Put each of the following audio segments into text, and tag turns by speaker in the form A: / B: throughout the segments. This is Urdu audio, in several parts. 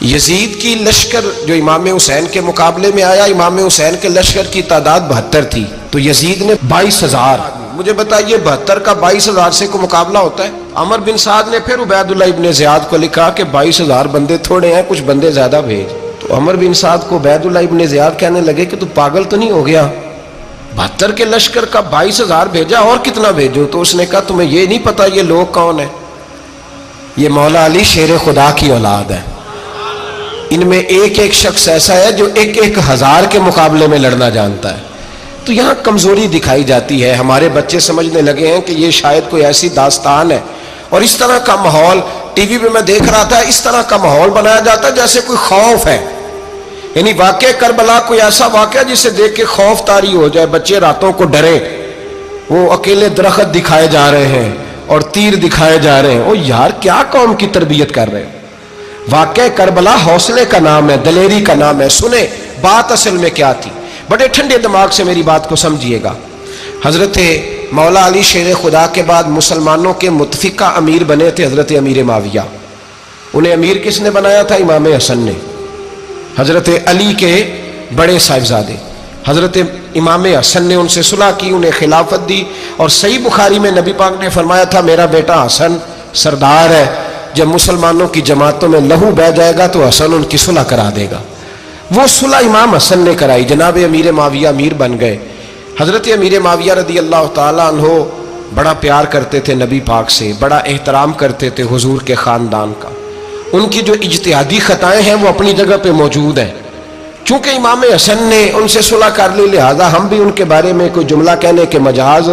A: یزید کی لشکر جو امام حسین کے مقابلے میں آیا، امام حسین کے لشکر کی تعداد 72 تھی، تو یزید نے 22,000. مجھے بتائیے 72 کا 22,000 سے کو مقابلہ ہوتا ہے؟ عمر بن سعد نے پھر عبید اللہ ابن زیاد کو لکھا کہ 22,000 بندے تھوڑے ہیں، کچھ بندے زیادہ بھیج. تو عمر بن سعد کو عبید اللہ ابن زیاد کہنے لگے کہ تو پاگل تو نہیں ہو گیا، 72 کے لشکر کا 22,000 بھیجا، اور کتنا بھیجو؟ تو اس نے کہا تمہیں یہ نہیں پتا یہ لوگ کون ہیں؟ یہ مولا علی شیر خدا کی اولاد ہے. ان میں ایک ایک شخص ایسا ہے جو 1,000 کے مقابلے میں لڑنا جانتا ہے. تو یہاں کمزوری دکھائی جاتی ہے. ہمارے بچے سمجھنے لگے ہیں کہ یہ شاید کوئی ایسی داستان ہے، اور اس طرح کا ماحول ٹی وی پہ میں دیکھ رہا تھا، اس طرح کا ماحول بنایا جاتا ہے جیسے کوئی خوف ہے. یعنی واقع کربلا کوئی ایسا واقعہ جسے دیکھ کے خوف طاری ہو جائے، بچے راتوں کو ڈرے. وہ اکیلے درخت دکھائے جا رہے ہیں اور تیر دکھائے جا رہے ہیں. او یار کیا قوم کی تربیت کر رہے ہیں؟ واقع کربلا حوصلے کا نام ہے، دلیری کا نام ہے. سنیں بات اصل میں کیا تھی، بڑے ٹھنڈے دماغ سے میری بات کو سمجھیے گا. حضرت مولا علی شیر خدا کے بعد مسلمانوں کے متفقہ امیر بنے تھے حضرت امیر معاویہ. انہیں امیر کس نے بنایا تھا؟ امام حسن نے، حضرت علی کے بڑے صاحبزادے. حضرت امام حسن نے ان سے صلح کی، انہیں خلافت دی. اور صحیح بخاری میں نبی پاک نے فرمایا تھا میرا بیٹا حسن سردار ہے، جب مسلمانوں کی جماعتوں میں لہو بہہ جائے گا تو حسن ان کی صلح کرا دے گا. وہ صلح امام حسن نے کرائی، جناب امیر معاویہ امیر بن گئے. حضرت امیر معاویہ رضی اللہ تعالیٰ عنہ بڑا پیار کرتے تھے نبی پاک سے، بڑا احترام کرتے تھے حضور کے خاندان کا. ان کی جو اجتہادی خطائیں ہیں وہ اپنی جگہ پہ موجود ہیں. چونکہ امام حسن نے ان سے صلح کر لی، لہذا ہم بھی ان کے بارے میں کوئی جملہ کہنے کے مجاز،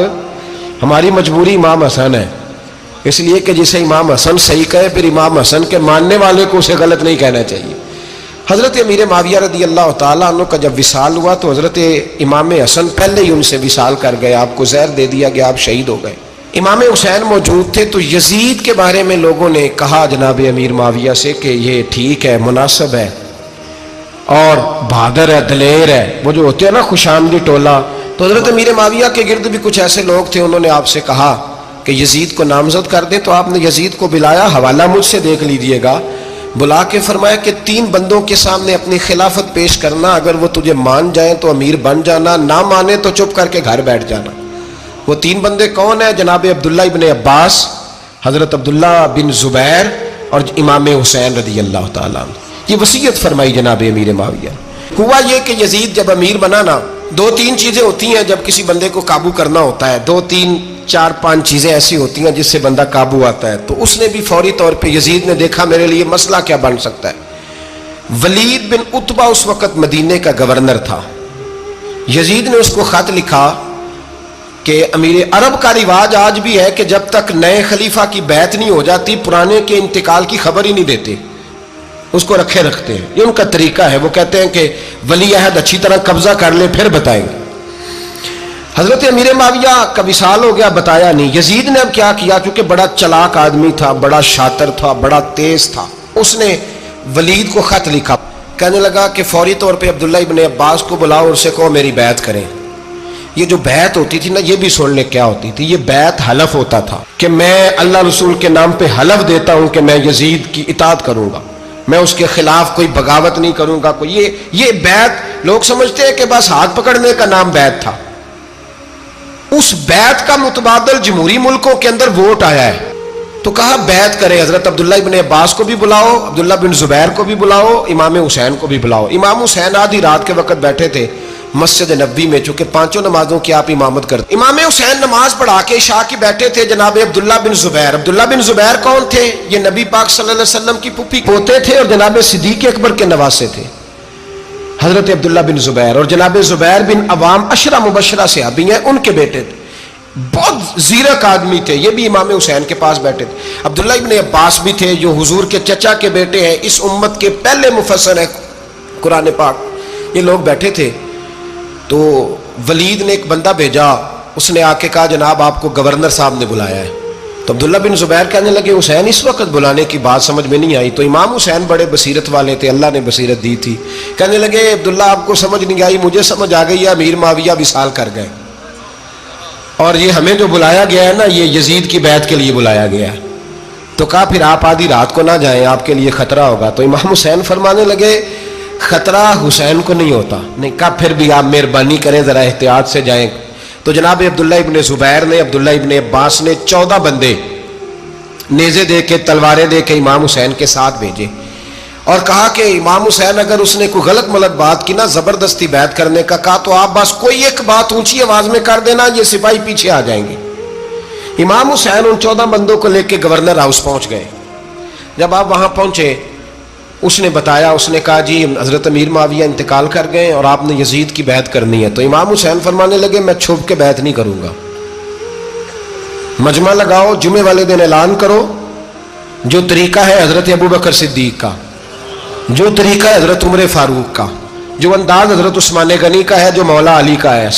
A: ہماری مجبوری امام حسن ہے. اس لیے کہ جسے امام حسن صحیح کہے پھر امام حسن کے ماننے والے کو اسے غلط نہیں کہنا چاہیے. حضرت امیر معاویہ رضی اللہ تعالیٰ عنہ کا جب وصال ہوا تو حضرت امام حسن پہلے ہی ان سے وصال کر گئے، آپ کو زہر دے دیا گیا، آپ شہید ہو گئے. امام حسین موجود تھے. تو یزید کے بارے میں لوگوں نے کہا جناب امیر معاویہ سے کہ یہ ٹھیک ہے، مناسب ہے اور بہادر ہے، دلیر ہے، وہ جو ہوتے ہیں نا خوش آمدید ٹولہ. تو حضرت امیر معاویہ کے گرد بھی کچھ ایسے لوگ تھے، انہوں نے آپ سے کہا کہ یزید کو نامزد کر دیں. تو آپ نے یزید کو بلایا، حوالہ مجھ سے دیکھ لیجئے گا. بلا کے فرمایا کہ 3 بندوں کے سامنے اپنی خلافت پیش کرنا، اگر وہ تجھے مان جائیں تو امیر بن جانا، نہ مانے تو چپ کر کے گھر بیٹھ جانا. وہ 3 بندے کون ہیں؟ جناب عبداللہ ابن عباس، حضرت عبداللہ بن زبیر اور امام حسین رضی اللہ تعالیٰ عنہ. یہ وصیت فرمائی جناب امیر معاویہ. ہوا یہ کہ یزید جب امیر بنا نا، 2-3 چیزیں ہوتی ہیں جب کسی بندے کو قابو کرنا ہوتا ہے، 2-3-4-5 چیزیں ایسی ہوتی ہیں جس سے بندہ قابو آتا ہے. تو اس نے بھی فوری طور پہ، یزید نے دیکھا میرے لیے مسئلہ کیا بن سکتا ہے. ولید بن عتبہ اس وقت مدینے کا گورنر تھا. یزید نے اس کو خط لکھا کہ امیر عرب کا رواج آج بھی ہے کہ جب تک نئے خلیفہ کی بیعت نہیں ہو جاتی پرانے کے انتقال کی خبر ہی نہیں دیتے، اس کو رکھے رکھتے ہیں. یہ ان کا طریقہ ہے. وہ کہتے ہیں کہ ولی عہد اچھی طرح قبضہ کر لے پھر بتائیں گے. حضرت امیر معاویہ کا وصال ہو گیا، بتایا نہیں. یزید نے اب کیا کیا، کیونکہ بڑا چلاک آدمی تھا، بڑا شاطر تھا، بڑا تیز تھا، اس نے ولید کو خط لکھا. کہنے لگا کہ فوری طور پہ عبداللہ ابن عباس کو بلاؤ اور اسے کہو میری بیعت کریں. یہ جو بیعت ہوتی تھی نا، یہ بھی سن لے کیا ہوتی تھی. یہ بیعت حلف ہوتا تھا کہ میں اللہ رسول کے نام پہ حلف دیتا ہوں کہ میں یزید کی اطاعت کروں گا، میں اس کے خلاف کوئی بغاوت نہیں کروں گا. کوئی یہ بیعت لوگ سمجھتے ہیں کہ بس ہاتھ پکڑنے کا نام بیعت تھا. اس بیعت کا متبادل جمہوری ملکوں کے اندر ووٹ آیا ہے. تو کہا بیعت کرے. حضرت عبداللہ ابن عباس کو بھی بلاؤ، عبداللہ بن زبیر کو بھی بلاؤ، امام حسین کو بھی بلاؤ. امام حسین آدھی رات کے وقت بیٹھے تھے مسجد نبوی میں، چونکہ 5 نمازوں کی آپ امامت کرتے. امام حسین نماز پڑھا کے عشاء کی بیٹھے تھے. جناب عبداللہ بن زبیر، عبداللہ بن زبیر کون تھے؟ یہ نبی پاک صلی اللہ علیہ وسلم کی پھوپھی پوتے تھے اور جناب صدیق اکبر کے نواسے تھے. حضرت عبداللہ بن زبیر اور جناب زبیر بن عوام عشرہ مبشرہ صحابی ہیں، ان کے بیٹے تھے. بہت زیرک آدمی تھے. یہ بھی امام حسین کے پاس بیٹھے تھے. عبداللہ ابن عباس بھی تھے جو حضور کے چچا کے بیٹے ہیں، اس امت کے پہلے مفسر ہیں قرآن پاک. یہ لوگ بیٹھے تھے. تو ولید نے ایک بندہ بھیجا، اس نے آ کے کہا جناب آپ کو گورنر صاحب نے بلایا ہے. تو عبداللہ بن زبیر کہنے لگے حسین اس وقت بلانے کی بات سمجھ میں نہیں آئی. تو امام حسین بڑے بصیرت والے تھے، اللہ نے بصیرت دی تھی. کہنے لگے عبداللہ آپ کو سمجھ نہیں آئی، مجھے سمجھ آ گئی ہے، امیر معاویہ وصال کر گئے اور یہ ہمیں جو بلایا گیا ہے نا، یہ یزید کی بیعت کے لیے بلایا گیا ہے. تو کہا پھر آپ آدھی رات کو نہ جائیں، آپ کے لیے خطرہ ہوگا۔ تو امام حسین فرمانے لگے خطرہ حسین کو نہیں ہوتا۔ نہیں، کہا پھر بھی آپ مہربانی کریں ذرا احتیاط سے جائیں۔ تو جناب عبداللہ ابن زبیر نے، عبداللہ ابن عباس نے 14 بندے نیزے دے کے، تلواریں دے کے امام حسین کے ساتھ بھیجے اور کہا کہ امام حسین اگر اس نے کوئی غلط ملت بات کی نا، زبردستی بیعت کرنے کا کہا، تو آپ بس کوئی ایک بات اونچی آواز میں کر دینا، یہ سپاہی پیچھے آ جائیں گے۔ امام حسین ان 14 بندوں کو لے کے گورنر ہاؤس پہنچ گئے۔ جب آپ وہاں پہنچے، اس نے بتایا، اس نے کہا جی حضرت امیر معاویہ انتقال کر گئے اور آپ نے یزید کی بیعت کرنی ہے۔ تو امام حسین فرمانے لگے میں چھپ کے بیعت نہیں کروں گا، مجمع لگاؤ، جمعے والے دن اعلان کرو، جو طریقہ ہے حضرت ابوبکر صدیق کا، جو طریقہ ہے حضرت عمر فاروق کا، جو انداز حضرت عثمان غنی کا ہے، جو مولا علی کا ہے،